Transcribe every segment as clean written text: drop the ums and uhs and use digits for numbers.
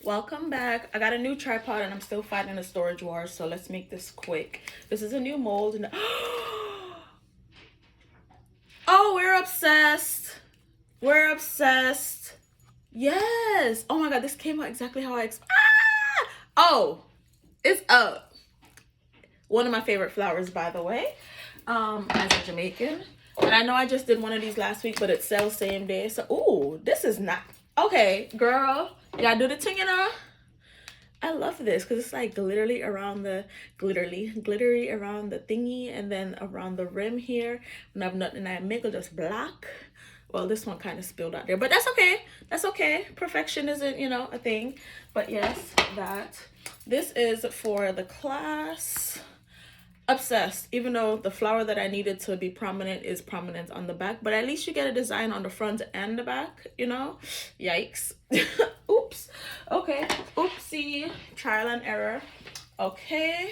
Welcome back. I got a new tripod and I'm still fighting a storage war, so let's make this quick. This is a new mold and oh, we're obsessed. We're obsessed. Yes. Oh my god, this came out exactly how I Oh, it's up. One of my favorite flowers, by the way. As a Jamaican. And I know I just did one of these last week, but it sells same day. So, ooh, this is not okay, girl. You gotta do the thing, you know. I love this because it's like glittery around the glittery around the thingy, and then around the rim here. And I've nothing I make it just black. Well, this one kind of spilled out there, but that's okay. That's okay. Perfection isn't, you know, a thing. But yes, that. This is for the class. Obsessed, even though the flower that I needed to be prominent is prominent on the back, but at least you get a design on the front and the back, you know. Yikes. Oops. Okay, oopsie, trial and error. Okay.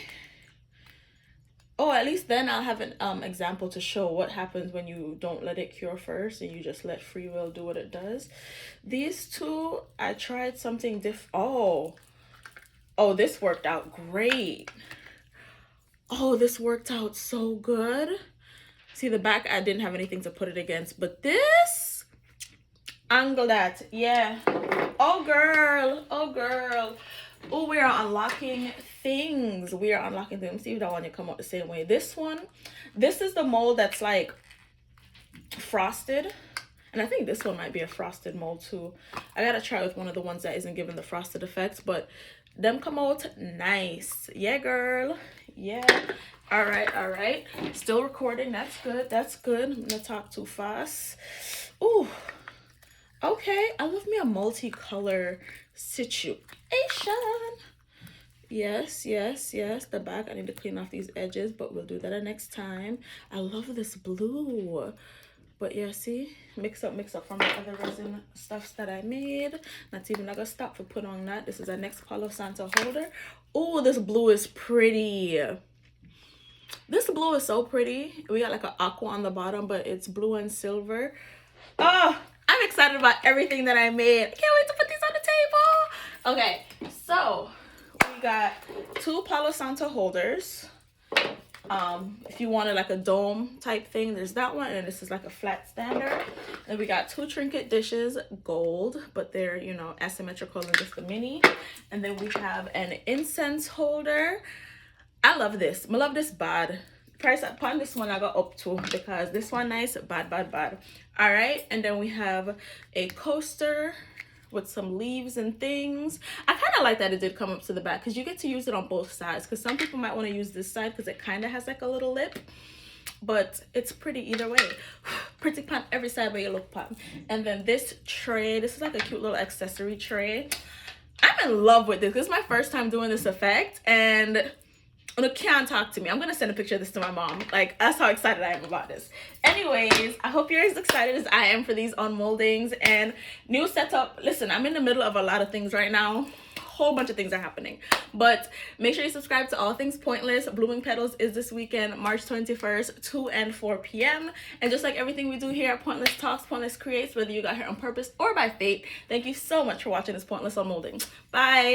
Oh, at least then I'll have an example to show what happens when you don't let it cure first and you just let free will do what it does. These two, I tried something oh, this worked out great. Oh, this worked out so good. See, the back, I didn't have anything to put it against, but this angle that, yeah. Oh, girl. Oh, girl. Oh, we are unlocking things. We are unlocking things. See if that one you come out the same way. This one, this is the mold that's like frosted. And I think this one might be a frosted mold too. I gotta try with one of the ones that isn't giving the frosted effects, but them come out nice. Yeah, girl. Yeah. All right. Still recording. That's good. That's good. I'm gonna talk too fast. Ooh. Okay. I love me a multicolor situation. Yes. The back, I need to clean off these edges, but we'll do that next time. I love this blue. But yeah, see, mix up from the other resin stuffs that I made. Not even gonna stop for put on that. This is our next palo santo holder. Oh, this blue is pretty. This blue is so pretty. We got like an aqua on the bottom, but it's blue and silver. Oh, I'm excited about everything that I made. I can't wait to put these on the table. Okay, so we got 2 palo santo holders. If you wanted like a dome type thing, there's that one, and this is like a flat standard. And we got 2 trinket dishes, gold, but they're, you know, asymmetrical and just the mini. And then we have an incense holder. I love this. I love this bad. Price upon this one I got up to because this one nice, bad. All right, and then we have a coaster with some leaves and things. I kind of like that it did come up to the back because you get to use it on both sides, because some people might want to use this side because it kind of has like a little lip, but it's pretty either way. Pretty pan every side where you look pan. And then this tray, this is like a cute little accessory tray. I'm in love with this. This is my first time doing this effect, and you can't talk to me. I'm gonna send a picture of this to my mom. Like, that's how excited I am about this. Anyways, I hope you're as excited as I am for these unmoldings and new setup. Listen, I'm in the middle of a lot of things right now. Whole bunch of things are happening, but make sure you subscribe to All Things Pointless. Blooming Petals is this weekend, March 21st, 2 and 4 p.m. And just like everything we do here at Pointless Talks, Pointless Creates, whether you got here on purpose or by fate, thank you so much for watching this Pointless Unmolding. Bye.